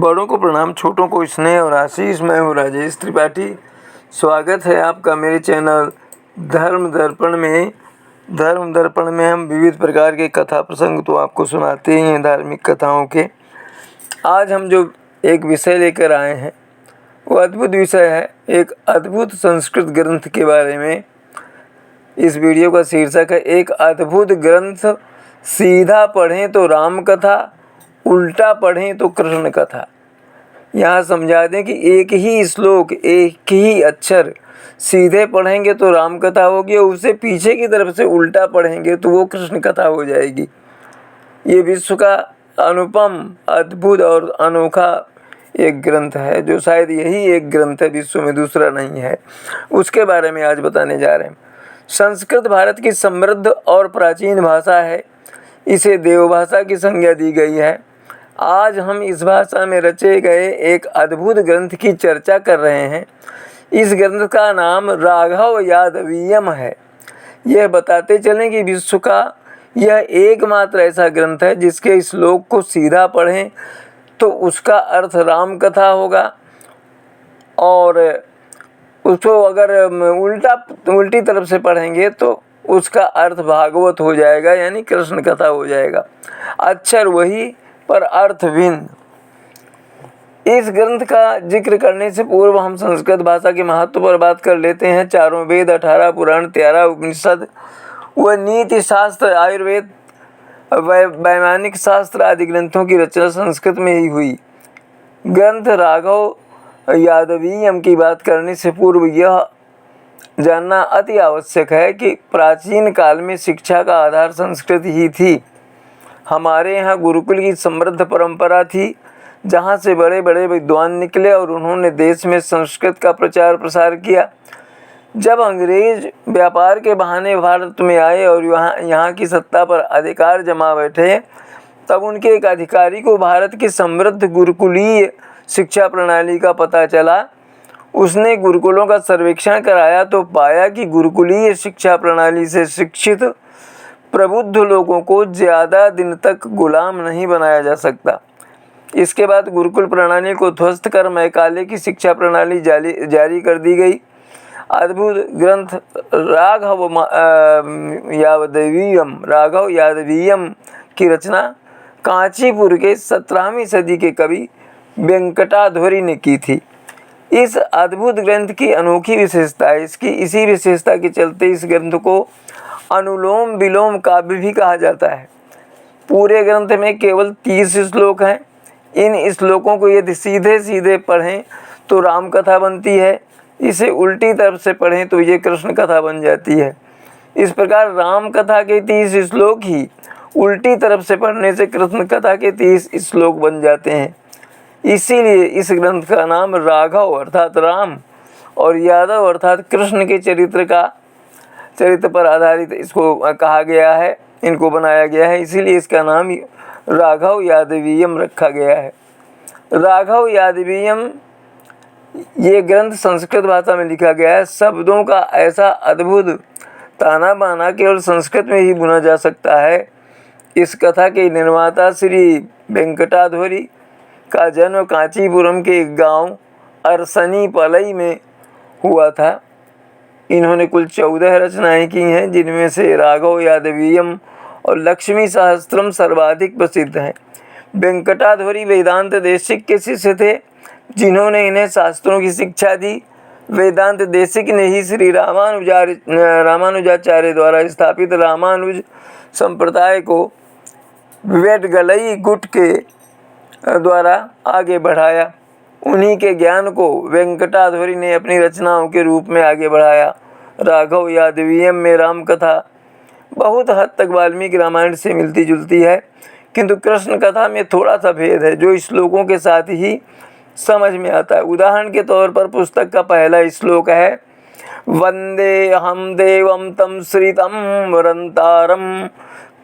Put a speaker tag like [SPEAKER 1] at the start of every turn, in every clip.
[SPEAKER 1] बड़ों को प्रणाम, छोटों को स्नेह और आशीष। मैं हूँ राजेश त्रिपाठी। स्वागत है आपका मेरे चैनल धर्म दर्पण में। धर्म दर्पण में हम विविध प्रकार के कथा प्रसंग तो आपको सुनाते ही हैं, धार्मिक कथाओं के। आज हम जो एक विषय लेकर आए हैं वो अद्भुत विषय है, एक अद्भुत संस्कृत ग्रंथ के बारे में। इस वीडियो का शीर्षक है एक अद्भुत ग्रंथ, सीधा पढ़ें तो राम कथा, उल्टा पढ़ें तो कृष्ण कथा। यहाँ समझा दें कि एक ही श्लोक, एक ही अक्षर सीधे पढ़ेंगे तो राम कथा होगी और उसे पीछे की तरफ से उल्टा पढ़ेंगे तो वो कृष्ण कथा हो जाएगी। ये विश्व का अनुपम, अद्भुत और अनोखा एक ग्रंथ है, जो शायद यही एक ग्रंथ है, विश्व में दूसरा नहीं है। उसके बारे में आज बताने जा रहे हैं। संस्कृत भारत की समृद्ध और प्राचीन भाषा है। इसे देवभाषा की संज्ञा दी गई है। आज हम इस भाषा में रचे गए एक अद्भुत ग्रंथ की चर्चा कर रहे हैं। इस ग्रंथ का नाम राघव यादवीयम है। यह बताते चलें कि विश्व का यह एकमात्र ऐसा ग्रंथ है जिसके श्लोक को सीधा पढ़ें तो उसका अर्थ राम कथा होगा, और उसको अगर उल्टी तरफ से पढ़ेंगे तो उसका अर्थ भागवत हो जाएगा, यानी कृष्ण कथा हो जाएगा। अक्षर वही पर अर्थ भिन्न। इस ग्रंथ का जिक्र करने से पूर्व हम संस्कृत भाषा के महत्व पर बात कर लेते हैं। 4 वेद, 18 पुराण, 13 उपनिषद व नीति शास्त्र, आयुर्वेद, वैमानिक शास्त्र आदि ग्रंथों की रचना संस्कृत में ही हुई। ग्रंथ राघव यादवीयम की बात करने से पूर्व यह जानना अति आवश्यक है कि प्राचीन काल में शिक्षा का आधार संस्कृत ही थी। हमारे यहाँ गुरुकुल की समृद्ध परंपरा थी, जहाँ से बड़े बड़े विद्वान निकले और उन्होंने देश में संस्कृत का प्रचार प्रसार किया। जब अंग्रेज व्यापार के बहाने भारत में आए और यहाँ की सत्ता पर अधिकार जमा बैठे, तब उनके एक अधिकारी को भारत की समृद्ध गुरुकुलीय शिक्षा प्रणाली का पता चला। उसने गुरुकुलों का सर्वेक्षण कराया तो पाया कि गुरुकुलीय शिक्षा प्रणाली से शिक्षित प्रबुद्ध लोगों को ज़्यादा दिन तक गुलाम नहीं बनाया जा सकता। इसके बाद गुरुकुल प्रणाली को ध्वस्त कर मैकाले की शिक्षा प्रणाली जारी कर दी गई। अद्भुत ग्रंथ राघव यादवीयम की रचना कांचीपुर के 17वीं सदी के कवि वेंकटाधरी ने की थी। इस अद्भुत ग्रंथ की अनोखी विशेषता है, इसी विशेषता के चलते इस ग्रंथ को अनुलोम विलोम काव्य भी कहा जाता है। पूरे ग्रंथ में केवल 30 श्लोक हैं। इन श्लोकों को यदि सीधे सीधे पढ़ें तो राम कथा बनती है, इसे उल्टी तरफ से पढ़ें तो ये कृष्ण कथा बन जाती है। इस प्रकार राम कथा के 30 श्लोक ही उल्टी तरफ से पढ़ने से कृष्ण कथा के 30 श्लोक बन जाते हैं। इसीलिए इस ग्रंथ का नाम राघव अर्थात राम और यादव अर्थात कृष्ण के चरित्र पर आधारित इसको कहा गया है, इनको बनाया गया है। इसीलिए इसका नाम राघव यादवीयम रखा गया है। राघव यादवीयम ये ग्रंथ संस्कृत भाषा में लिखा गया है। शब्दों का ऐसा अद्भुत ताना बाना केवल संस्कृत में ही बुना जा सकता है। इस कथा के निर्माता श्री वेंकटाधरी का जन्म कांचीपुरम के एक गांव अरसनीपलई में हुआ था। इन्होंने कुल 14 रचनाएं की हैं, जिनमें से राघव यादवीयम और लक्ष्मी सहस्त्रम सर्वाधिक प्रसिद्ध हैं। वेंकटाधरी वेदांत देशिक के शिष्य थे, जिन्होंने इन्हें शास्त्रों की शिक्षा दी। वेदांत देशिक ने ही श्री रामानुजाचार्य द्वारा स्थापित रामानुज संप्रदाय को वेदगलई गुट के द्वारा आगे बढ़ाया। उन्हीं के ज्ञान को वेंकटाधरी ने अपनी रचनाओं के रूप में आगे बढ़ाया। राघव यादवीयम में राम कथा बहुत हद तक वाल्मीकि रामायण से मिलती जुलती है, किंतु कृष्ण कथा में थोड़ा सा भेद है जो श्लोकों के साथ ही समझ में आता है। उदाहरण के तौर पर पुस्तक का पहला श्लोक है वंदे हम देवम तम श्रीतम वरंतारम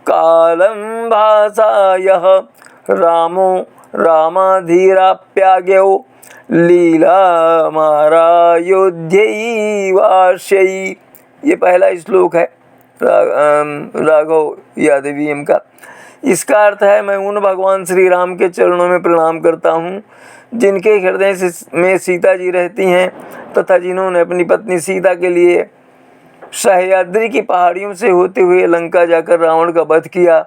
[SPEAKER 1] कालम भाषायः रामो रामाधीराप्याज्ञो लीला मारायोध्यैवास्यै। ये पहला श्लोक है। राघव यादवीयम का। इसका अर्थ है, मैं उन भगवान श्री राम के चरणों में प्रणाम करता हूँ जिनके हृदय में सीता जी रहती हैं तथा जिन्होंने अपनी पत्नी सीता के लिए सह्याद्री की पहाड़ियों से होते हुए लंका जाकर रावण का वध किया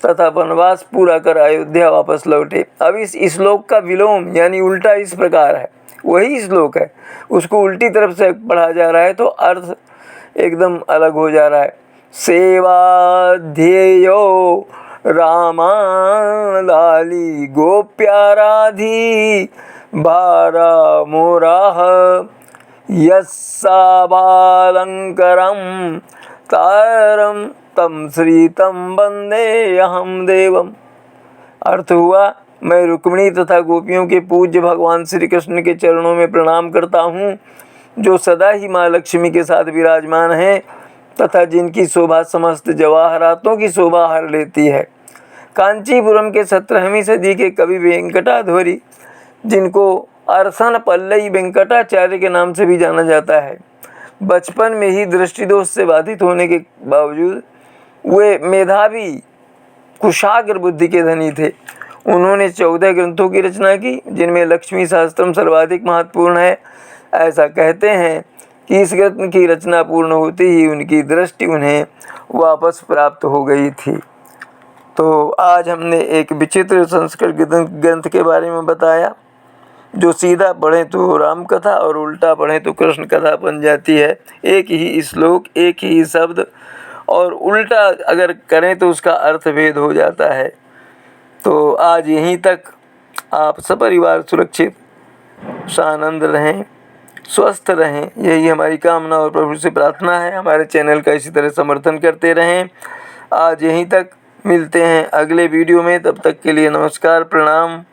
[SPEAKER 1] तथा वनवास पूरा कर अयोध्या वापस लौटे। अब इस श्लोक का विलोम यानी उल्टा इस प्रकार है, वही श्लोक है, उसको उल्टी तरफ से पढ़ा जा रहा है तो अर्थ एकदम अलग हो जा रहा है। सेवाध्येयो रामा लाली गोप्याराधी भारा मोराह यस्सा बालंकरम तारम तम श्रीतम वंदे अहम देवम। अर्थ हुआ, मैं रुक्मिणी तथा गोपियों के पूज्य भगवान श्री कृष्ण के चरणों में प्रणाम करता हूँ जो सदा ही माँ लक्ष्मी के साथ विराजमान हैं तथा जिनकी शोभा समस्त जवाहरातों की शोभा हर लेती है। कांचीपुरम के 17वीं सदी के कवि वेंकटाधरी, जिनको अरसन पल्लई वेंकटाचार्य के नाम से भी जाना जाता है, बचपन में ही दृष्टिदोष से बाधित होने के बावजूद वे मेधावी कुशाग्र बुद्धि के धनी थे। उन्होंने 14 ग्रंथों की रचना की जिनमें लक्ष्मी शास्त्रम सर्वाधिक महत्वपूर्ण है। ऐसा कहते हैं कि इस ग्रंथ की रचना पूर्ण होते ही उनकी दृष्टि उन्हें वापस प्राप्त हो गई थी। तो आज हमने एक विचित्र संस्कृत ग्रंथ के बारे में बताया जो सीधा पढ़ें तो राम कथा और उल्टा पढ़ें तो कृष्ण कथा बन जाती है। एक ही श्लोक, एक ही शब्द और उल्टा अगर करें तो उसका अर्थ भेद हो जाता है। तो आज यहीं तक। आप सपरिवार सुरक्षित सानंद रहें, स्वस्थ रहें, यही हमारी कामना और प्रभु से प्रार्थना है। हमारे चैनल का इसी तरह समर्थन करते रहें। आज यहीं तक, मिलते हैं अगले वीडियो में, तब तक के लिए नमस्कार, प्रणाम।